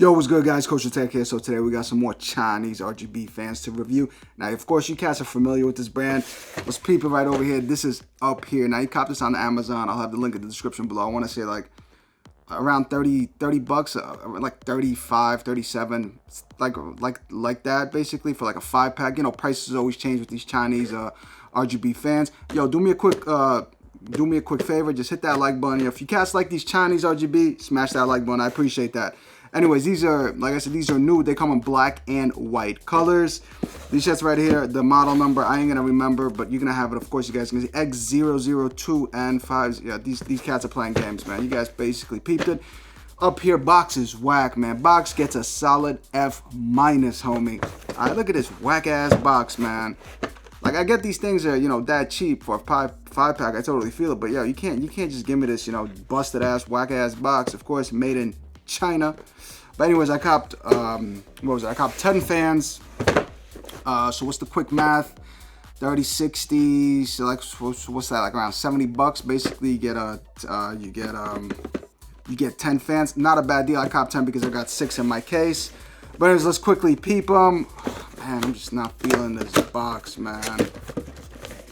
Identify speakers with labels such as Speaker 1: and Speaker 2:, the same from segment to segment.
Speaker 1: Yo, what's good, guys? KosherTech here. So today we got some more Chinese RGB fans to review. Now, of course, you guys are familiar with this brand. Let's peep it right over here. This is UpHere. Now, you cop this on Amazon. I'll have the link in the description below. I want to say like around 30 bucks, like 35, 37, like that, basically, for like a 5-pack. You know, prices always change with these Chinese RGB fans. Yo, do me a quick favor. Just hit that like button. If you guys like these Chinese RGB, smash that like button. I appreciate that. Anyways, these are, like I said, these are new. They come in black and white colors. These shirts right here, the model number, I ain't gonna remember, but you're gonna have it, of course. You guys can see X002N5. Yeah, these cats are playing games, man. You guys basically peeped it. UpHere box is whack, man. Box gets a solid F-, homie. All right, look at this whack-ass box, man. Like, I get these things are, you know, that cheap for a 5-pack. I totally feel it, but yo, you can't just give me this, you know, busted-ass, whack-ass box. Of course, made in China. But anyways, I copped I copped 10 fans. So what's the quick math? 30, 60, so like what's that, like around 70 bucks. Basically you get 10 fans. Not a bad deal. I copped 10 because I got 6 in my case. But anyways, let's quickly peep them. Man, I'm just not feeling this box, man.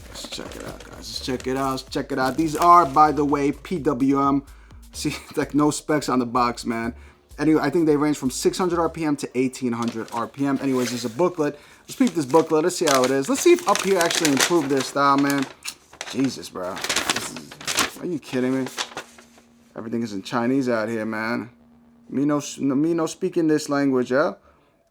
Speaker 1: Let's check it out, guys. Let's check it out. Let's check it out. These are, by the way, PWM. See, like no specs on the box, man. Anyway, I think they range from 600 RPM to 1800 RPM. Anyways, there's a booklet. Let's peep this booklet. Let's see how it is. Let's see if UpHere actually improved their style, man. Jesus, bro. Are you kidding me? Everything is in Chinese out here, man. Me no speaking this language, yeah?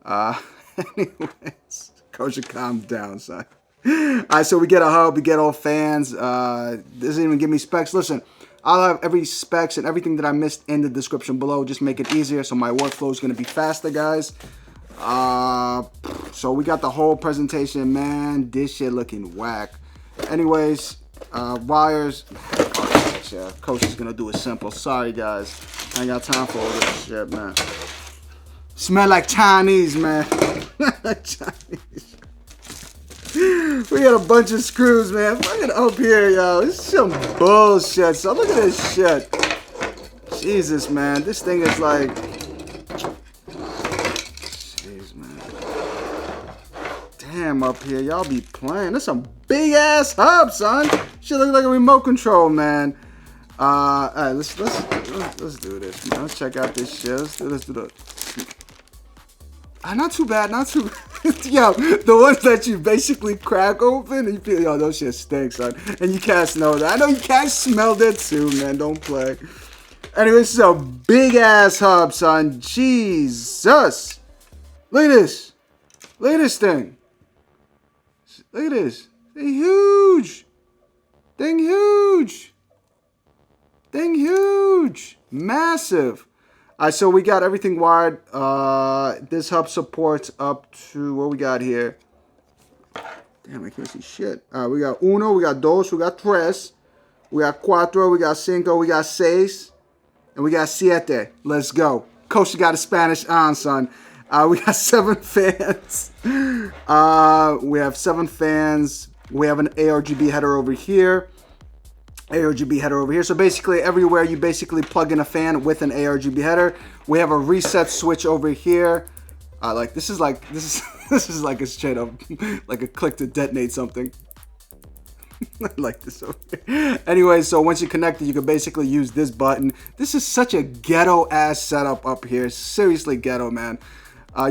Speaker 1: Anyways, Kosher, calm down, son. Alright, so we get a hub, we get all fans. Doesn't even give me specs. Listen, I'll have every specs and everything that I missed in the description below. Just make it easier, so my workflow is going to be faster, guys. So we got the whole presentation, man. This shit looking whack. Anyways, wires. Yeah, Kosher's going to do it simple. Sorry, guys. I ain't got time for all this shit, man. Smell like Chinese, man. Chinese. We got a bunch of screws, man. Fucking UpHere, yo. This is some bullshit. So look at this shit. Jesus, man. This thing is like... Jeez, man. Damn, UpHere. Y'all be playing. That's some big-ass hub, son. Shit look like a remote control, man. Alright, let's do this, man. Let's check out this shit. Let's do the... Not too bad, not too bad. Yo, the ones that you basically crack open and you feel, yo, those shit stinks, son. And you can't know that. I know you can't smell that too, man. Don't play. Anyway, this is a big ass hub, son. Jesus. Look at this. Look at this thing. Look at this. Thing huge. Thing huge. Thing huge. Massive. Alright, so we got everything wired. This hub supports up to what we got here. Damn, I can't see shit. We got uno, we got dos, we got tres, we got cuatro, we got cinco, we got seis, and we got siete. Let's go. Kosher got a Spanish on, son. We got 7 fans. We have 7 fans. We have an ARGB header over here. ARGB header over here. So basically everywhere you basically plug in a fan with an ARGB header. We have a reset switch over here. This is like a straight up like a click to detonate something. I like this over here. Anyway, so once you connect it, you can basically use this button. This is such a ghetto ass setup up here. Seriously ghetto, man.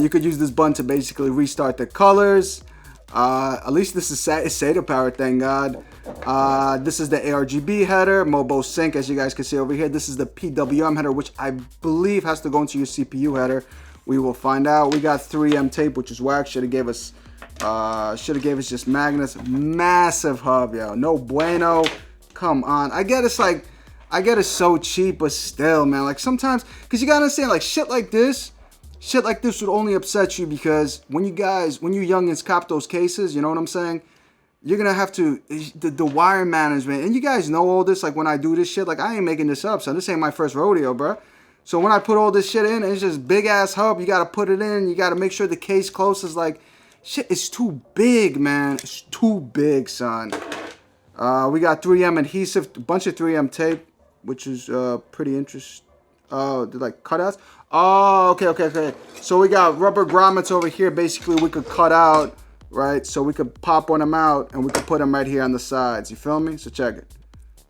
Speaker 1: You could use this button to basically restart the colors. At least this is SATA power, thank God. This is the ARGB header, Mobo Sync, as you guys can see over here. This is the PWM header, which I believe has to go into your CPU header. We will find out. We got 3M tape, which is whack. Should have gave us just magnets. Massive hub, yo. No bueno. Come on. I get it's so cheap, but still, man. Like sometimes, because you gotta understand, like shit like this would only upset you because when you youngins cop those cases, you know what I'm saying? You're gonna have to, the wire management, and you guys know all this, like when I do this shit, like I ain't making this up, so this ain't my first rodeo, bro. So when I put all this shit in, it's just big ass hub, you gotta put it in, you gotta make sure the case closes, like, shit, it's too big, man. It's too big, son. We got 3M adhesive, a bunch of 3M tape, which is pretty interesting. They're like cutouts. Oh, okay. So we got rubber grommets over here. Basically, we could cut out, right? So we could pop one of them out, and we could put them right here on the sides. You feel me? So check it.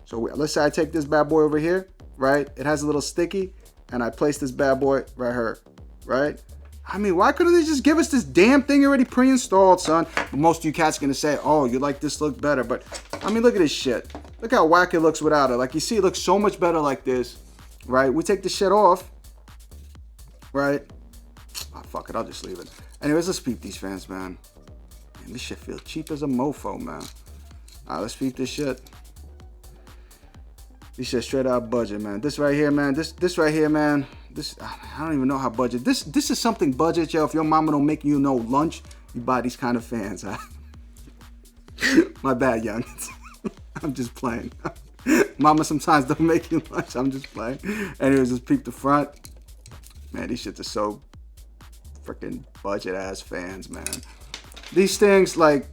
Speaker 1: So let's say I take this bad boy over here, right? It has a little sticky, and I place this bad boy right here, right? I mean, why couldn't they just give us this damn thing already pre-installed, son? But most of you cats are gonna say, oh, you like this look better. But, I mean, look at this shit. Look how whack it looks without it. Like, you see, it looks so much better like this, right? We take the shit off, right? Oh, fuck it, I'll just leave it. Anyways, let's peep these fans, man. Man, this shit feels cheap as a mofo, man. All right, let's peep this shit. This shit straight out budget, man. This right here, man. This right here, man. This, I don't even know how budget. This is something budget, yo. If your mama don't make you no lunch, you buy these kind of fans. Huh? My bad, young. I'm just playing. Mama sometimes don't make you lunch. I'm just playing. Anyways, just peep the front. Man, these shits are so freaking budget ass fans, man. These things like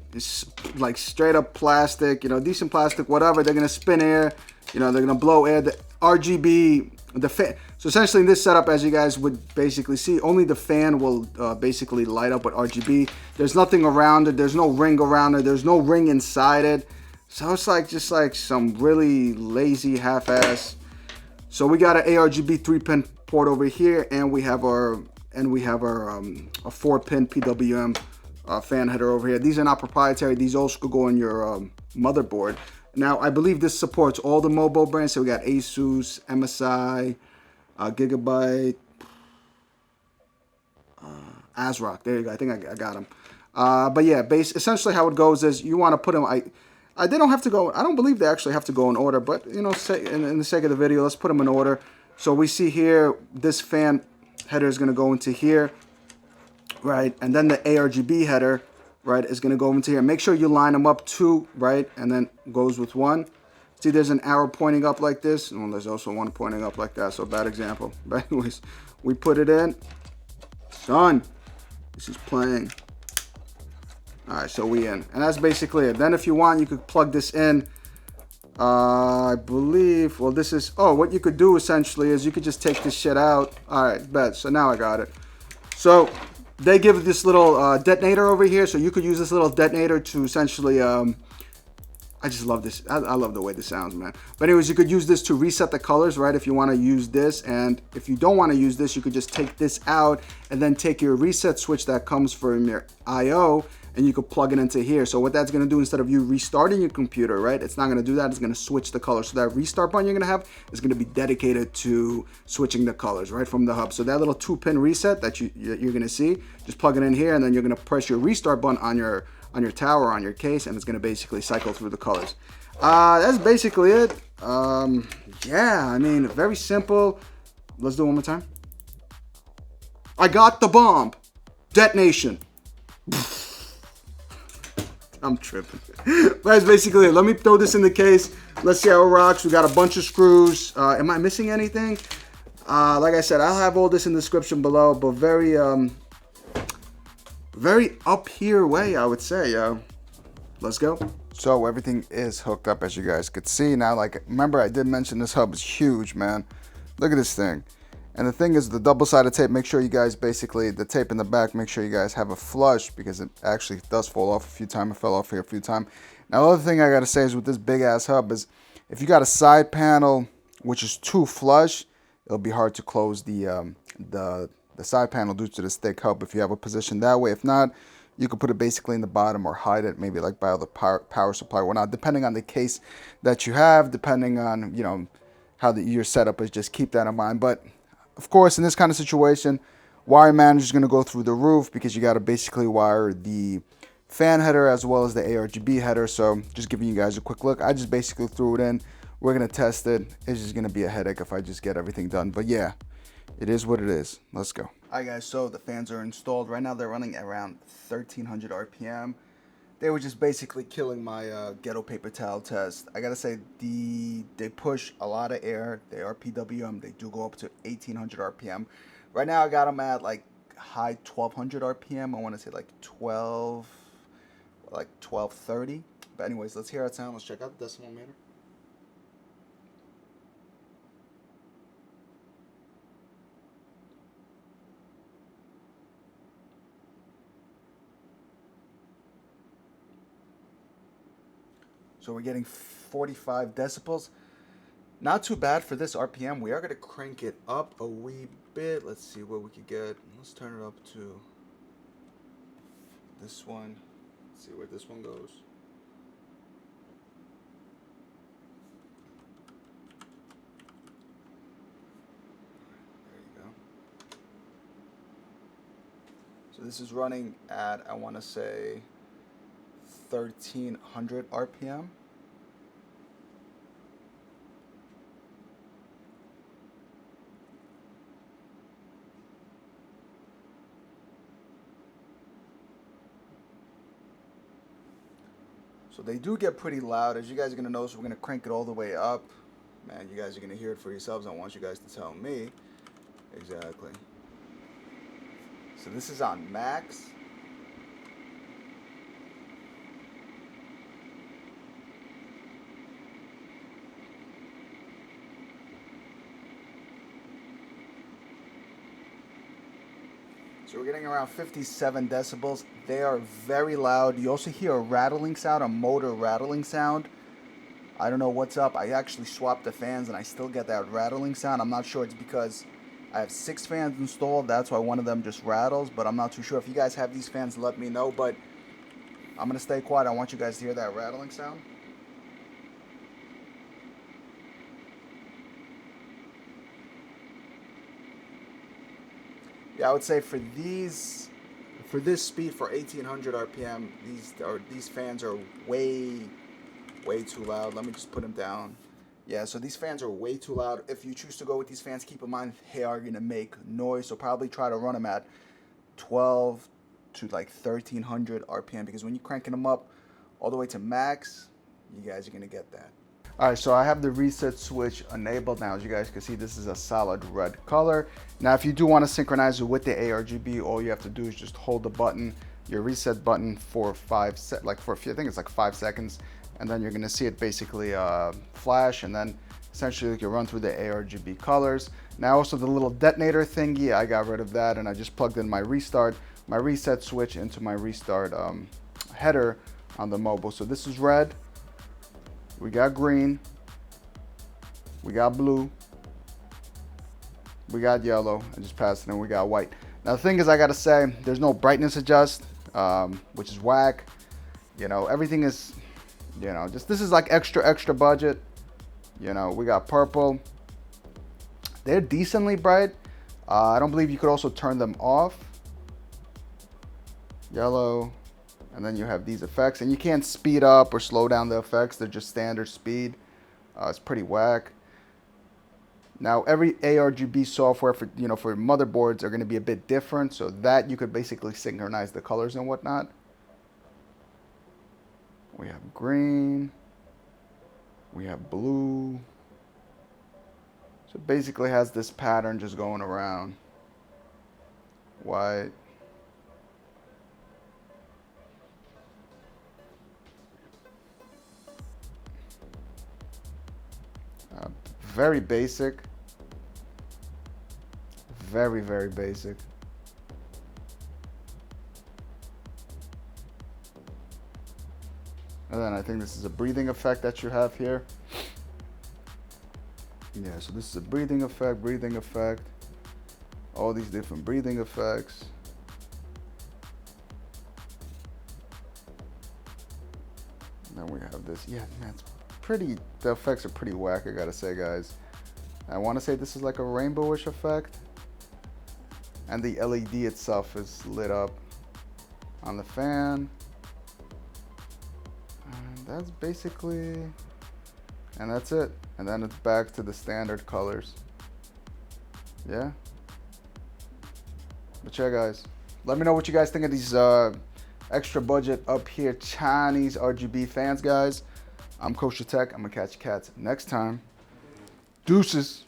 Speaker 1: straight up plastic, you know, decent plastic, whatever. They're gonna spin air, you know, they're gonna blow air. The RGB, the fan. So essentially in this setup, as you guys would basically see, only the fan will basically light up with RGB. There's nothing around it. There's no ring around it. There's no ring inside it. So it's like just like some really lazy half-ass. So we got an ARGB 3-pin port over here, and we have our a 4-pin PWM fan header over here. These are not proprietary. These also could go on your motherboard. Now, I believe this supports all the mobile brands. So we got Asus, MSI, Gigabyte, ASRock. There you go. I think I got them. But yeah, essentially how it goes is you want to put them. They don't have to go. I don't believe they actually have to go in order. But you know, in the sake of the video, let's put them in order. So we see here this fan header is going to go into here, right? And then the ARGB header, right, is going to go into here. Make sure you line them up two, right, and then goes with one. See, there's an arrow pointing up like this, and there's also one pointing up like that. So bad example. But anyways, we put it in. Son, this is playing. All right, so we in, and that's basically it. Then if you want, you could plug this in. I believe, well, this is, what you could do essentially is you could just take this shit out. All right, bet. So now I got it. So they give this little detonator over here, so you could use this little detonator to essentially, I just love this. I love the way this sounds, man. But anyways, you could use this to reset the colors, right, if you want to use this. And if you don't want to use this, you could just take this out and then take your reset switch that comes from your I/O, and you could plug it into here. So what that's going to do, instead of you restarting your computer, right, it's not going to do that. It's going to switch the color. So that restart button you're going to have is going to be dedicated to switching the colors, right, from the hub. So that little 2-pin reset that you're going to see, just plug it in here, and then you're going to press your restart button on your tower, on your case, and it's going to basically cycle through the colors. That's basically it. Yeah, I mean, very simple. Let's do it one more time. I got the bomb. Detonation. I'm tripping. That's basically it. Let me throw this in the case. Let's see how it rocks. We got a bunch of screws. Am I missing anything? Like I said, I'll have all this in the description below, but very up here way, I would say, yo. Let's go. So everything is hooked up, as you guys could see. Now, like, remember I did mention this hub is huge, man. Look at this thing. And the thing is, the double-sided tape, make sure you guys basically, the tape in the back, make sure you guys have a flush, because it actually does fall off a few times. It fell off here a few times. Now, the other thing I got to say is with this big-ass hub is, if you got a side panel which is too flush, it'll be hard to close the side panel due to this thick hub if you have a position that way. If not, you could put it basically in the bottom or hide it, maybe like by the power supply or whatnot, depending on the case that you have, depending on, you know, how your setup is. Just keep that in mind. But of course, in this kind of situation, wire manager is going to go through the roof, because you got to basically wire the fan header as well as the ARGB header. So just giving you guys a quick look. I just basically threw it in. We're going to test it. It's just going to be a headache if I just get everything done. But yeah, it is what it is. Let's go. Alright guys, so the fans are installed. Right now they're running around 1300 RPM. They were just basically killing my ghetto paper towel test. I gotta say, they push a lot of air. They are PWM. They do go up to 1800 RPM. Right now I got them at like high 1200 RPM. I want to say like 1230. But anyways, let's hear it sound. Let's check out the decimal meter. So we're getting 45 decibels. Not too bad for this RPM. We are going to crank it up a wee bit. Let's see what we could get. Let's turn it up to this one. Let's see where this one goes. There you go. So this is running at, I want to say, 1300 RPM. So they do get pretty loud. As you guys are going to notice, we're going to crank it all the way up. Man, you guys are going to hear it for yourselves. I want you guys to tell me. Exactly. So this is on max. So we're getting around 57 decibels. They are very loud. You also hear a rattling sound, a motor rattling sound. I don't know what's up. I actually swapped the fans and I still get that rattling sound. I'm not sure it's because I have 6 fans installed. That's why one of them just rattles, but I'm not too sure. If you guys have these fans, let me know, but I'm going to stay quiet. I want you guys to hear that rattling sound. Yeah, I would say for this speed, for 1800 RPM, these fans are way too loud. Let me just put them down. Yeah, so these fans are way too loud. If you choose to go with these fans, keep in mind they are gonna make noise. So probably try to run them at 12 to like 1300 RPM, because when you're cranking them up all the way to max, you guys are gonna get that. All right, so I have the reset switch enabled now. As you guys can see, this is a solid red color. Now, if you do want to synchronize it with the ARGB, all you have to do is just hold the button, your reset button, for I think it's like 5 seconds, and then you're gonna see it basically flash, and then essentially you can run through the ARGB colors. Now, also the little detonator thingy, I got rid of that, and I just plugged in my reset switch into my restart header on the mobile. So this is red. We got green, we got blue, we got yellow, I just passed it, and we got white. Now the thing is, I gotta say, there's no brightness adjust, which is whack. You know, everything is, you know, just, this is like extra budget. You know, we got purple. They're decently bright. I don't believe you could also turn them off. Yellow. And then you have these effects, and you can't speed up or slow down the effects. They're just standard speed. It's pretty whack. Now, every ARGB software for motherboards are going to be a bit different, so that you could basically synchronize the colors and whatnot. We have green. We have blue. So it basically has this pattern just going around. White. Very basic. Very basic. And then I think this is a breathing effect that you have here. Yeah, so this is a breathing effect. All these different breathing effects. And then we have this. Yeah, man, it's pretty, the effects are pretty whack, I gotta say, guys. I want to say this is like a rainbowish effect, and the LED itself is lit up on the fan, and that's basically, and that's it. And then it's back to the standard colors. Yeah, but yeah, guys, let me know what you guys think of these extra budget UpHere Chinese RGB fans, guys. I'm KosherTech. I'm gonna catch you cats next time. Deuces.